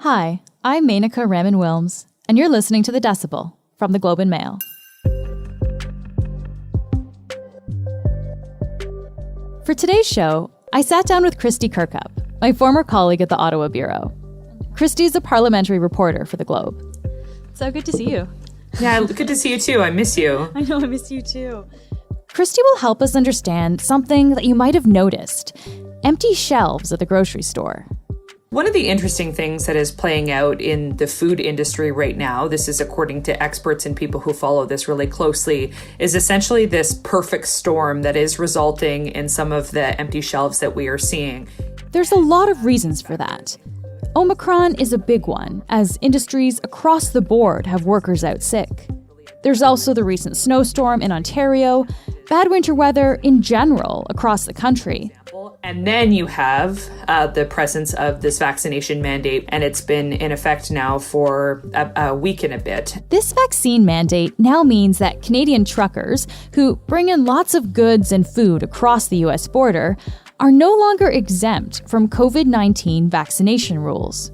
Hi, I'm Menaka Raman-Wilms, and you're listening to The Decibel from the Globe and Mail. For today's show, I sat down with Kristy Kirkup, my former colleague at the Ottawa Bureau. Kristy's a parliamentary reporter for the Globe. So good to see you. Yeah, good to see you too. I miss you. I know, I miss you too. Kristy will help us understand something that you might have noticed: empty shelves at the grocery store. One of the interesting things that is playing out in the food industry right now, this is according to experts and people who follow this really closely, is essentially this perfect storm that is resulting in some of the empty shelves that we are seeing. There's a lot of reasons for that. Omicron is a big one, as industries across the board have workers out sick. There's also the recent snowstorm in Ontario, bad winter weather in general across the country. And then you have the presence of this vaccination mandate, and it's been in effect now for a week and a bit. This vaccine mandate now means that Canadian truckers, who bring in lots of goods and food across the U.S. border, are no longer exempt from COVID-19 vaccination rules.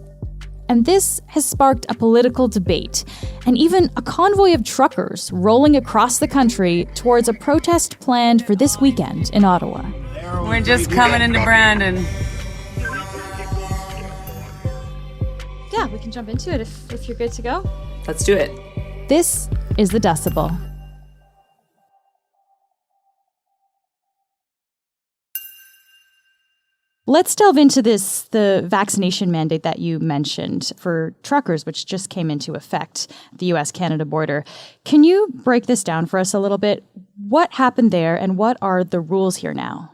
And this has sparked a political debate and even a convoy of truckers rolling across the country towards a protest planned for this weekend in Ottawa. We're just coming into Brandon. Yeah, we can jump into it if you're good to go. Let's do it. This is The Decibel. Let's delve into the vaccination mandate that you mentioned for truckers, which just came into effect at the U.S.-Canada border. Can you break this down for us a little bit? What happened there, and what are the rules here now?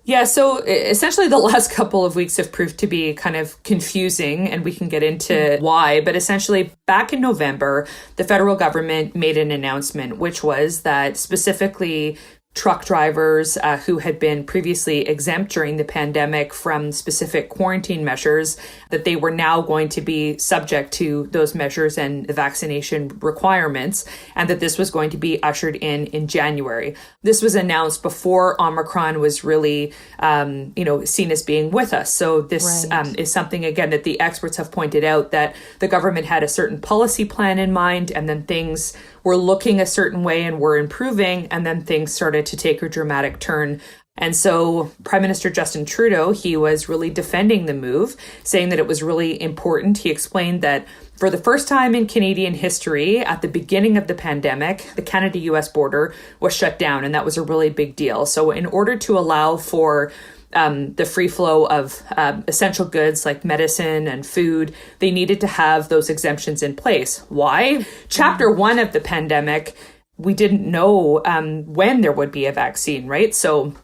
Yeah, so essentially the last couple of weeks have proved to be kind of confusing, and we can get into why. But essentially, back in November, the federal government made an announcement, which was that specifically truck drivers who had been previously exempt during the pandemic from specific quarantine measures, that they were now going to be subject to those measures and the vaccination requirements, and that this was going to be ushered in January. This was announced before Omicron was really, seen as being with us. So this is something, again, that the experts have pointed out, that the government had a certain policy plan in mind, and then things were looking a certain way and were improving, and then things started to take a dramatic turn. And so Prime Minister Justin Trudeau, he was really defending the move, saying that it was really important. He explained that for the first time in Canadian history, at the beginning of the pandemic, the Canada-US border was shut down, and that was a really big deal. So in order to allow for the free flow of essential goods like medicine and food, they needed to have those exemptions in place. Why? Chapter 1 of the pandemic, we didn't know when there would be a vaccine, right? So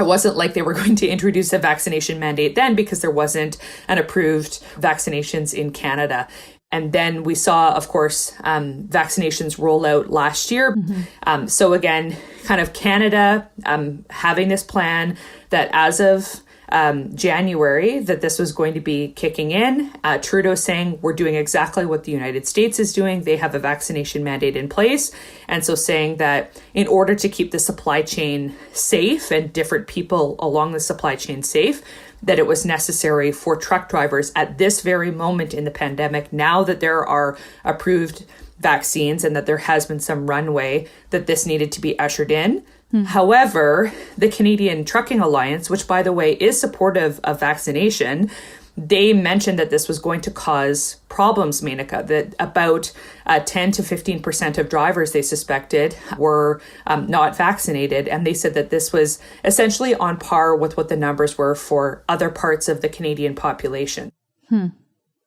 it wasn't like they were going to introduce a vaccination mandate then, because there wasn't an approved vaccinations in Canada. And then we saw, of course, vaccinations roll out last year. So again, kind of Canada having this plan that as of January, that this was going to be kicking in. Trudeau saying we're doing exactly what the United States is doing. They have a vaccination mandate in place. And so saying that in order to keep the supply chain safe and different people along the supply chain safe, that it was necessary for truck drivers at this very moment in the pandemic, now that there are approved vaccines and that there has been some runway, that this needed to be ushered in. However, the Canadian Trucking Alliance, which, by the way, is supportive of vaccination, they mentioned that this was going to cause problems, Menaka, that about 10 to 15% of drivers, they suspected, were not vaccinated. And they said that this was essentially on par with what the numbers were for other parts of the Canadian population.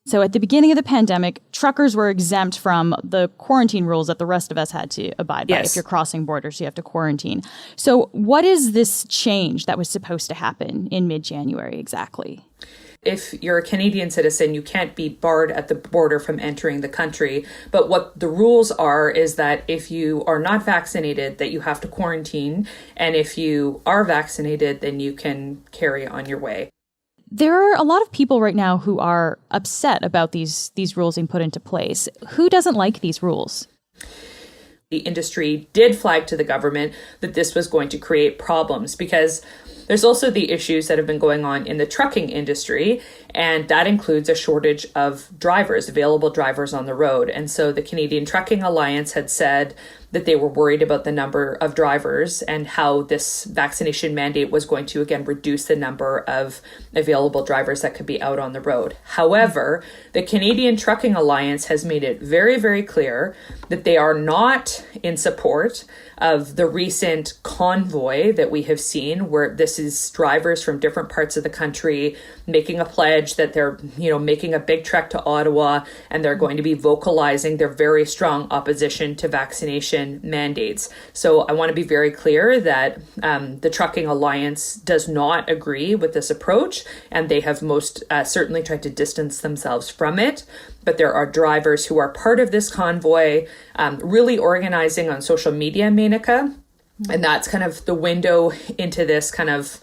So at the beginning of the pandemic, truckers were exempt from the quarantine rules that the rest of us had to abide by. Yes. If you're crossing borders, you have to quarantine. So what is this change that was supposed to happen in mid-January exactly? If you're a Canadian citizen, you can't be barred at the border from entering the country. But what the rules are is that if you are not vaccinated, that you have to quarantine. And if you are vaccinated, then you can carry on your way. There are a lot of people right now who are upset about these rules being put into place. Who doesn't like these rules? The industry did flag to the government that this was going to create problems, because there's also the issues that have been going on in the trucking industry. And that includes a shortage of drivers, available drivers on the road. And so the Canadian Trucking Alliance had said that they were worried about the number of drivers and how this vaccination mandate was going to, again, reduce the number of available drivers that could be out on the road. However, the Canadian Trucking Alliance has made it very, very clear that they are not in support of the recent convoy that we have seen, where this is drivers from different parts of the country making a pledge that they're, making a big trek to Ottawa, and they're going to be vocalizing their very strong opposition to vaccination mandates. So I want to be very clear that the Trucking Alliance does not agree with this approach, and they have most certainly tried to distance themselves from it. But there are drivers who are part of this convoy, really organizing on social media, Menaka. And that's kind of the window into this kind of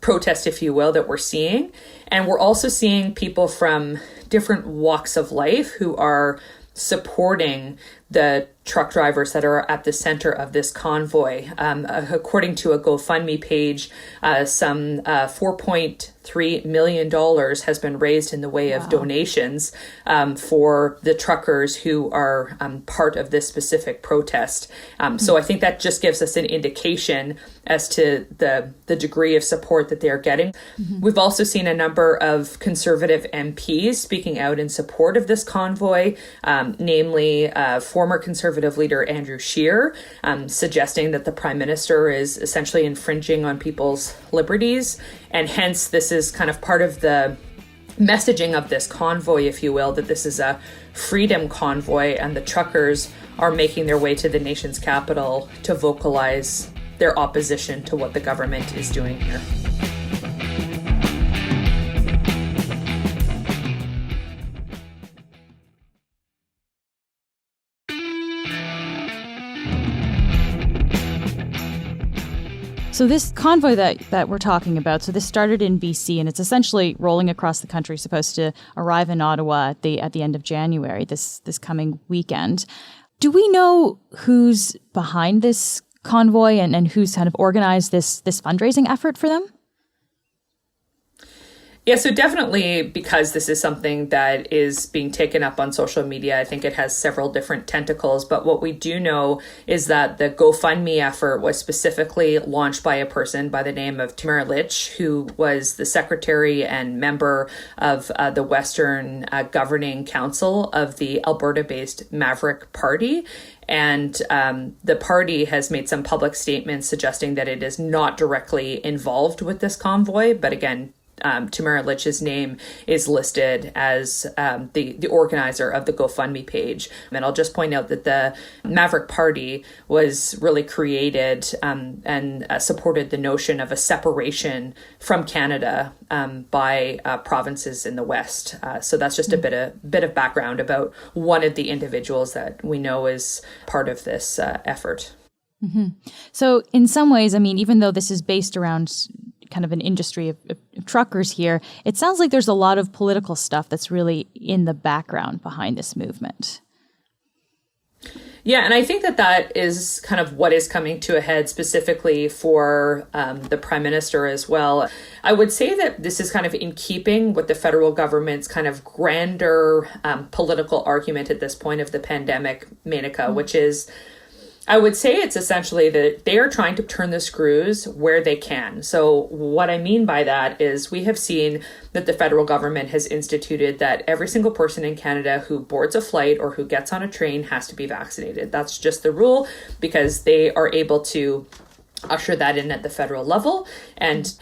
protest, if you will, that we're seeing. And we're also seeing people from different walks of life who are supporting the truck drivers that are at the center of this convoy. According to a GoFundMe page, some $4.3 million has been raised in the way of donations for the truckers who are part of this specific protest. So I think that just gives us an indication as to the degree of support that they're getting. Mm-hmm. We've also seen a number of Conservative MPs speaking out in support of this convoy, namely former Conservative leader Andrew Scheer, suggesting that the Prime Minister is essentially infringing on people's liberties. And hence, this is kind of part of the messaging of this convoy, if you will, that this is a freedom convoy, and the truckers are making their way to the nation's capital to vocalize their opposition to what the government is doing here. So this convoy that we're talking about, so this started in BC, and it's essentially rolling across the country, supposed to arrive in Ottawa at the end of January, this coming weekend. Do we know who's behind this convoy and who's kind of organized this fundraising effort for them? Yeah, so definitely, because this is something that is being taken up on social media, I think it has several different tentacles. But what we do know is that the GoFundMe effort was specifically launched by a person by the name of Tamara Lich, who was the secretary and member of the Western Governing Council of the Alberta-based Maverick Party. And the party has made some public statements suggesting that it is not directly involved with this convoy. But again, Tamara Lich's name is listed as the organizer of the GoFundMe page. And I'll just point out that the Maverick Party was really created and supported the notion of a separation from Canada by provinces in the West. So that's just a bit of background about one of the individuals that we know is part of this effort. Mm-hmm. So in some ways, I mean, even though this is based around kind of an industry of truckers here, it sounds like there's a lot of political stuff that's really in the background behind this movement. Yeah, and I think that is kind of what is coming to a head specifically for the Prime Minister as well. I would say that this is kind of in keeping with the federal government's kind of grander political argument at this point of the pandemic, Menaka, which is, I would say it's essentially that they are trying to turn the screws where they can. So what I mean by that is we have seen that the federal government has instituted that every single person in Canada who boards a flight or who gets on a train has to be vaccinated. That's just the rule, because they are able to usher that in at the federal level. And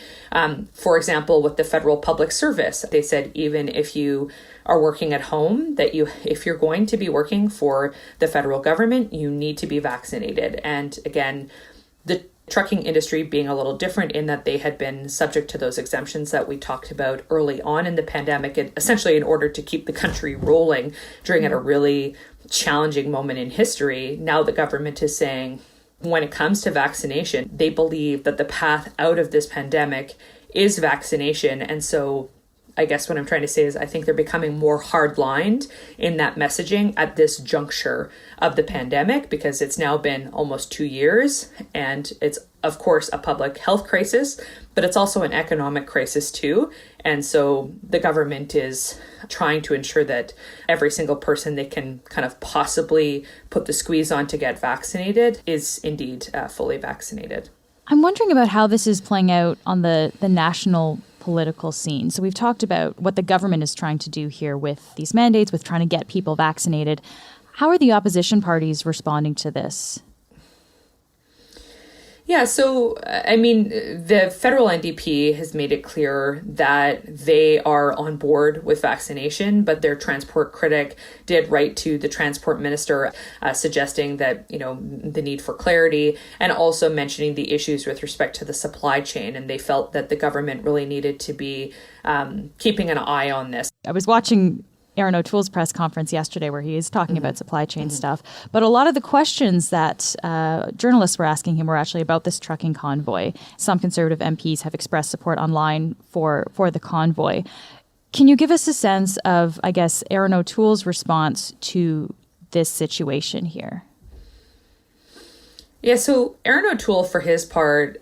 for example, with the federal public service, they said even if you are working at home, that if you're going to be working for the federal government, you need to be vaccinated. And again, the trucking industry being a little different in that they had been subject to those exemptions that we talked about early on in the pandemic, and essentially in order to keep the country rolling during a really challenging moment in history. Now the government is saying, when it comes to vaccination, they believe that the path out of this pandemic is vaccination. And so I guess what I'm trying to say is I think they're becoming more hard-lined in that messaging at this juncture of the pandemic, because it's now been almost 2 years, and it's, of course, a public health crisis, but it's also an economic crisis too. And so the government is trying to ensure that every single person they can kind of possibly put the squeeze on to get vaccinated is indeed fully vaccinated. I'm wondering about how this is playing out on the national political scene. So we've talked about what the government is trying to do here with these mandates, with trying to get people vaccinated. How are the opposition parties responding to this? Yeah, so, I mean, the federal NDP has made it clear that they are on board with vaccination, but their transport critic did write to the transport minister suggesting that, the need for clarity, and also mentioning the issues with respect to the supply chain. And they felt that the government really needed to be keeping an eye on this. I was watching Aaron O'Toole's press conference yesterday where he is talking about supply chain stuff. But a lot of the questions that journalists were asking him were actually about this trucking convoy. Some Conservative MPs have expressed support online for the convoy. Can you give us a sense of, I guess, Aaron O'Toole's response to this situation here? Yeah, so Aaron O'Toole, for his part,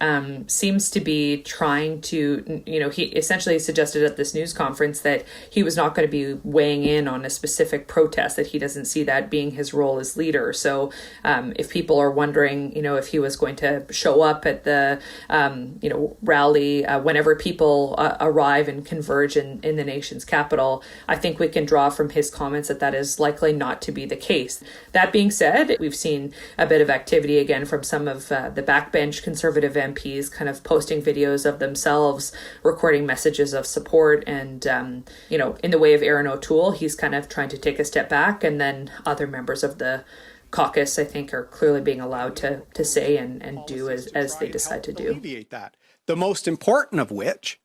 seems to be trying to, he essentially suggested at this news conference that he was not going to be weighing in on a specific protest, that he doesn't see that being his role as leader. So if people are wondering, if he was going to show up at the, rally, whenever people arrive and converge in the nation's capital, I think we can draw from his comments that is likely not to be the case. That being said, we've seen a bit of activity again from some of the backbench Conservative MPs kind of posting videos of themselves recording messages of support. And, in the way of Aaron O'Toole, he's kind of trying to take a step back. And then other members of the caucus, I think, are clearly being allowed to say and do as they decide to do. Alleviate that. The most important of which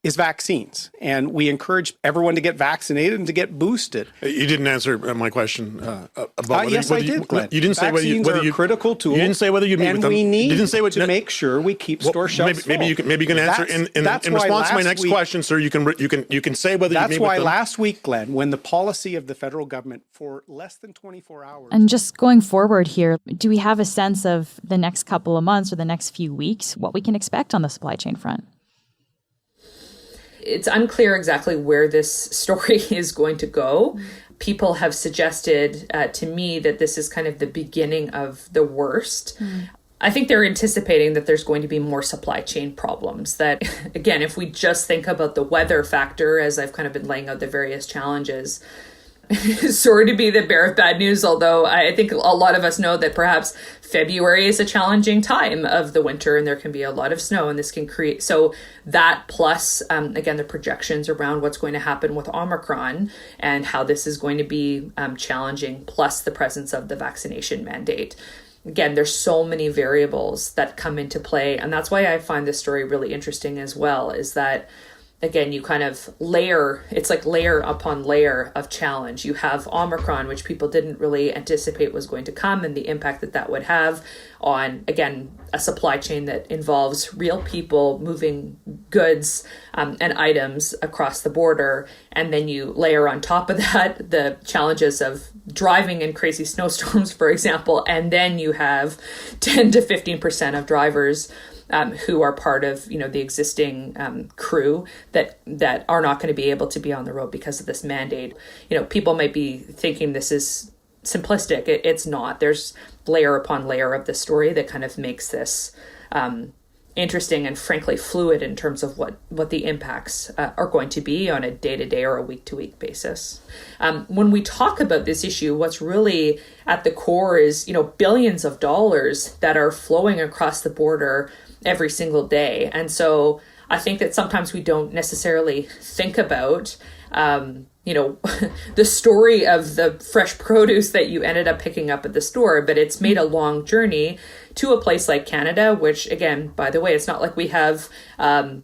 is vaccines. And we encourage everyone to get vaccinated and to get boosted. You didn't answer my question about whether yes, I did, Glenn. You didn't say whether you are a critical tool. You didn't say whether you meet with them. And we need you didn't say what, to make sure we keep store shelves full. Maybe you can answer in response to my next question, sir. You can say whether you meet with them. That's why last week, Glenn, when the policy of the federal government for less than 24 hours. And just going forward here, do we have a sense of the next couple of months or the next few weeks, what we can expect on the supply chain front? It's unclear exactly where this story is going to go. People have suggested to me that this is kind of the beginning of the worst. I think they're anticipating that there's going to be more supply chain problems. That, again, if we just think about the weather factor, as I've kind of been laying out the various challenges, sorry to be the bearer of bad news, although I think a lot of us know that perhaps February is a challenging time of the winter and there can be a lot of snow, and this can create, so that plus, again, the projections around what's going to happen with Omicron and how this is going to be challenging, plus the presence of the vaccination mandate. Again, there's so many variables that come into play, and that's why I find this story really interesting as well, is that again, you kind of it's like layer upon layer of challenge. You have Omicron, which people didn't really anticipate was going to come, and the impact that would have on, again, a supply chain that involves real people moving goods and items across the border. And then you layer on top of that the challenges of driving in crazy snowstorms, for example. And then you have 10 to 15% of drivers who are part of, the existing crew that are not going to be able to be on the road because of this mandate. People might be thinking this is simplistic. It's not. There's layer upon layer of the story that kind of makes this interesting and frankly fluid in terms of what the impacts are going to be on a day-to-day or a week-to-week basis. When we talk about this issue, what's really at the core is, billions of dollars that are flowing across the border every single day. And so I think that sometimes we don't necessarily think about, the story of the fresh produce that you ended up picking up at the store, but it's made a long journey to a place like Canada, which, again, by the way, it's not like we have, an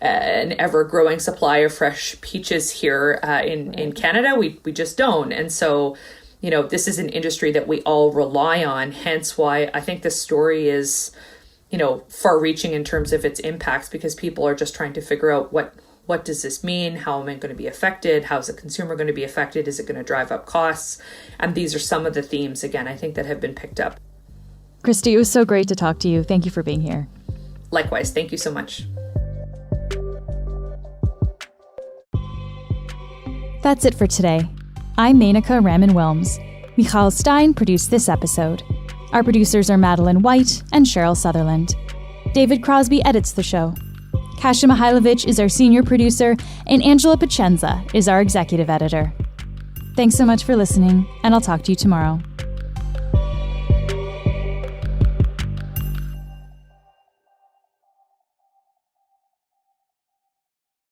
ever-growing supply of fresh peaches here in Canada. We just don't. And so, this is an industry that we all rely on, hence why I think this story is far-reaching in terms of its impacts, because people are just trying to figure out what What does this mean? How am I going to be affected? How's the consumer going to be affected? Is it going to drive up costs? And these are some of the themes, again, I think that have been picked up. Kristy, it was so great to talk to you. Thank you for being here. Likewise. Thank you so much. That's it for today. I'm Menaka Raman-Wilms. Michal Stein produced this episode. Our producers are Madeline White and Cheryl Sutherland. David Crosby edits the show. Kasia Mihailovich is our senior producer, and Angela Pacenza is our executive editor. Thanks so much for listening, and I'll talk to you tomorrow.